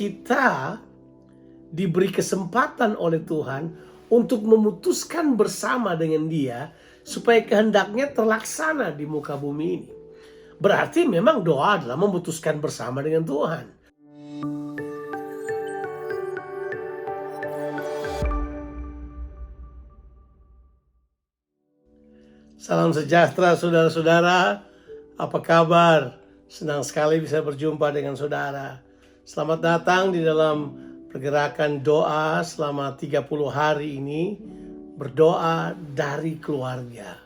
kita diberi kesempatan oleh Tuhan untuk memutuskan bersama dengan Dia supaya kehendaknya terlaksana di muka bumi ini. Berarti memang doa adalah memutuskan bersama dengan Tuhan. Salam sejahtera saudara-saudara, apa kabar? Senang sekali bisa berjumpa dengan saudara. Selamat datang di dalam pergerakan doa selama 30 hari ini, berdoa dari keluarga.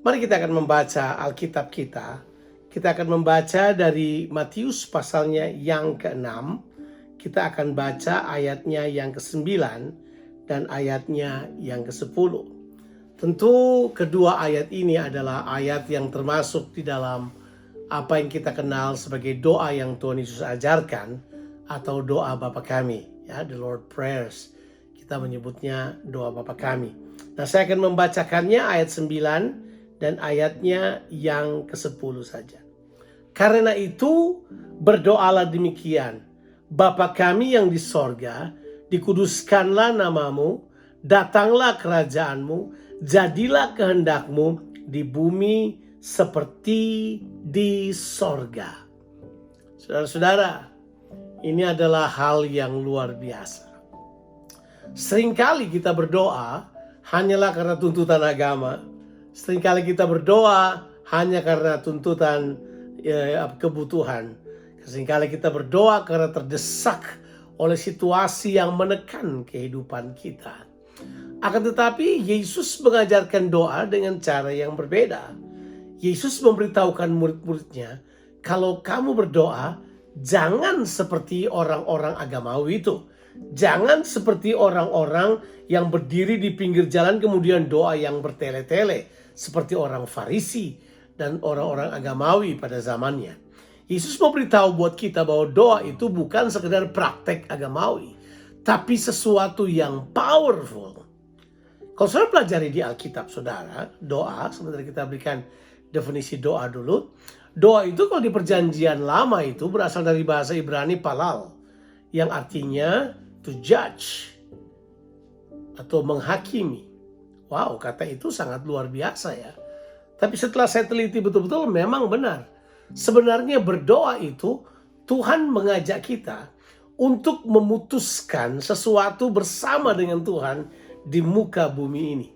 Mari kita akan membaca Alkitab kita. Kita akan membaca dari Matius pasalnya yang ke-6. Kita akan baca ayatnya yang ke-9 dan ayatnya yang ke-10. Tentu kedua ayat ini adalah ayat yang termasuk di dalam apa yang kita kenal sebagai doa yang Tuhan Yesus ajarkan atau doa Bapa kami, ya, the Lord Prayers. Kita menyebutnya doa Bapa kami. Nah, saya akan membacakannya ayat 9 dan ayatnya yang ke-10 saja. Karena itu berdoalah demikian, Bapa kami yang di sorga, dikuduskanlah namamu, datanglah kerajaanmu, jadilah kehendakmu di bumi seperti di sorga. Saudara-saudara, ini adalah hal yang luar biasa. Seringkali kita berdoa hanyalah karena tuntutan agama. Seringkali kita berdoa hanya karena tuntutan kebutuhan. Seringkali kita berdoa karena terdesak oleh situasi yang menekan kehidupan kita. Akan tetapi Yesus mengajarkan doa dengan cara yang berbeda. Yesus memberitahukan murid-muridnya, kalau kamu berdoa, jangan seperti orang-orang agamawi itu. Jangan seperti orang-orang yang berdiri di pinggir jalan kemudian doa yang bertele-tele. Seperti orang Farisi dan orang-orang agamawi pada zamannya. Yesus memberitahu buat kita bahwa doa itu bukan sekedar praktek agamawi, tapi sesuatu yang powerful. Kalau saudara pelajari di Alkitab saudara, doa, sebentar kita berikan definisi doa dulu. Doa itu kalau di perjanjian lama itu berasal dari bahasa Ibrani palal, yang artinya to judge atau menghakimi. Wow, kata itu sangat luar biasa ya. Tapi setelah saya teliti betul-betul memang benar. Sebenarnya berdoa itu Tuhan mengajak kita untuk memutuskan sesuatu bersama dengan Tuhan di muka bumi ini.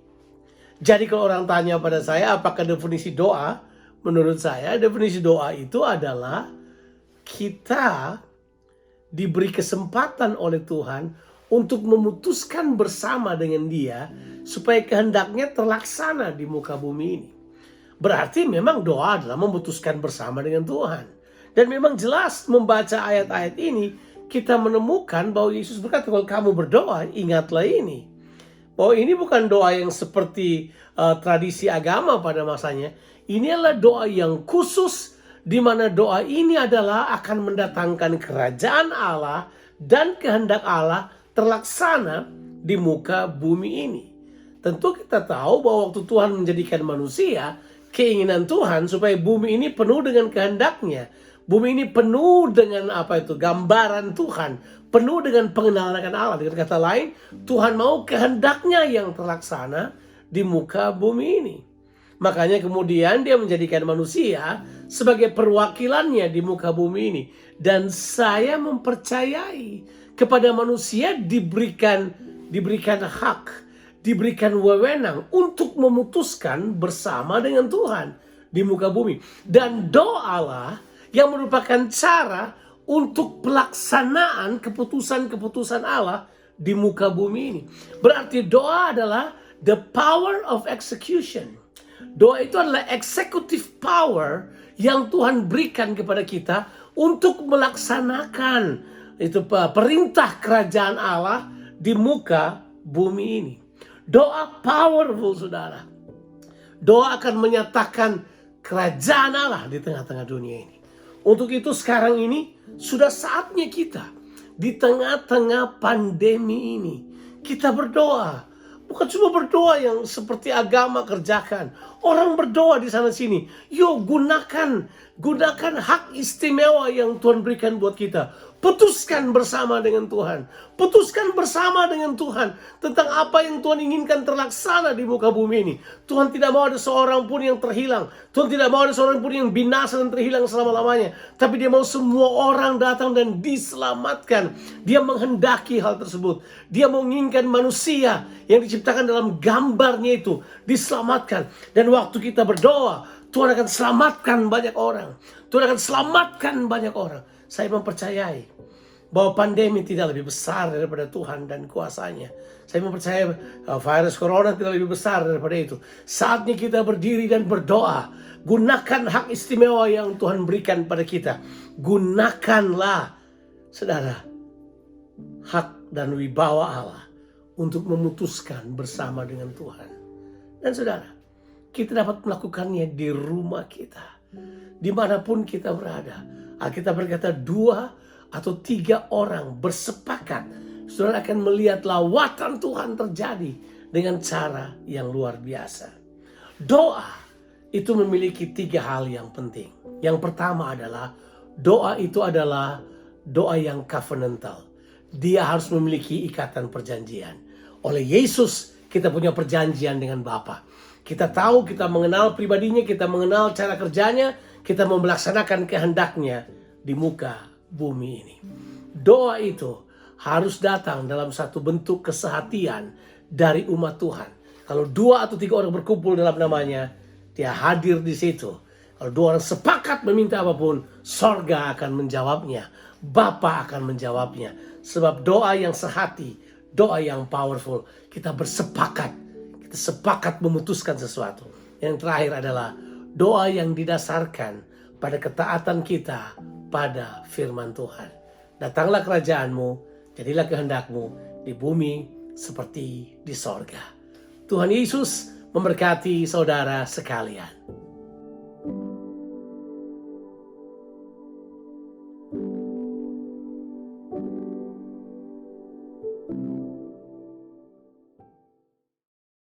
Jadi kalau orang tanya pada saya apakah definisi doa, menurut saya definisi doa itu adalah kita diberi kesempatan oleh Tuhan untuk memutuskan bersama dengan Dia supaya kehendaknya terlaksana di muka bumi ini. Berarti memang doa adalah memutuskan bersama dengan Tuhan. Dan memang jelas membaca ayat-ayat ini kita menemukan bahwa Yesus berkata, kalau kamu berdoa ingatlah ini. Bahwa ini bukan doa yang seperti tradisi agama pada masanya. Ini adalah doa yang khusus, di mana doa ini adalah akan mendatangkan kerajaan Allah dan kehendak Allah terlaksana di muka bumi ini. Tentu kita tahu bahwa waktu Tuhan menjadikan manusia, keinginan Tuhan supaya bumi ini penuh dengan kehendaknya. Bumi ini penuh dengan gambaran Tuhan, penuh dengan pengenalan akan Allah. Dengan kata lain, Tuhan mau kehendaknya yang terlaksana di muka bumi ini. Makanya kemudian Dia menjadikan manusia sebagai perwakilannya di muka bumi ini. Dan saya mempercayai kepada manusia diberikan hak, diberikan wewenang untuk memutuskan bersama dengan Tuhan di muka bumi. Dan doalah yang merupakan cara untuk pelaksanaan keputusan-keputusan Allah di muka bumi ini. Berarti doa adalah the power of execution. Doa itu adalah executive power yang Tuhan berikan kepada kita untuk melaksanakan itu perintah kerajaan Allah di muka bumi ini. Doa powerful, saudara. Doa akan menyatakan kerajaan Allah di tengah-tengah dunia ini. Untuk itu sekarang ini sudah saatnya kita di tengah-tengah pandemi ini kita berdoa. Bukan cuma berdoa yang seperti agama kerjakan. Orang berdoa di sana sini. Yuk gunakan hak istimewa yang Tuhan berikan buat kita. Putuskan bersama dengan Tuhan. Putuskan bersama dengan Tuhan tentang apa yang Tuhan inginkan terlaksana di muka bumi ini. Tuhan tidak mau ada seorang pun yang terhilang. Tuhan tidak mau ada seorang pun yang binasa dan terhilang selama-lamanya. Tapi Dia mau semua orang datang dan diselamatkan. Dia menghendaki hal tersebut. Dia menginginkan manusia yang diciptakan dalam gambarnya itu diselamatkan. Dan waktu kita berdoa, Tuhan akan selamatkan banyak orang. Tuhan akan selamatkan banyak orang. Saya mempercayai bahwa pandemi tidak lebih besar daripada Tuhan dan kuasanya. Saya mempercayai virus corona tidak lebih besar daripada itu. Saatnya kita berdiri dan berdoa. Gunakan hak istimewa yang Tuhan berikan pada kita. Gunakanlah, saudara, hak dan wibawa Allah untuk memutuskan bersama dengan Tuhan. Dan saudara, kita dapat melakukannya di rumah kita, dimanapun kita berada. Alkitab berkata 2 atau 3 orang bersepakat, saudara akan melihat lawatan Tuhan terjadi dengan cara yang luar biasa. Doa itu memiliki 3 hal yang penting. Yang pertama adalah doa itu adalah doa yang covenantal. Dia harus memiliki ikatan perjanjian. Oleh Yesus kita punya perjanjian dengan Bapa. Kita tahu, kita mengenal pribadinya, kita mengenal cara kerjanya, kita mau melaksanakan kehendaknya di muka bumi ini. Doa itu harus datang dalam satu bentuk kesehatian dari umat Tuhan. Kalau 2 atau 3 orang berkumpul dalam namanya, Dia hadir di situ. Kalau 2 orang sepakat meminta apapun, sorga akan menjawabnya. Bapa akan menjawabnya. Sebab doa yang sehati, doa yang powerful, kita bersepakat. Kita sepakat memutuskan sesuatu. Yang terakhir adalah doa yang didasarkan pada ketaatan kita pada firman Tuhan. Datanglah kerajaanmu, jadilah kehendakmu di bumi seperti di sorga. Tuhan Yesus memberkati saudara sekalian.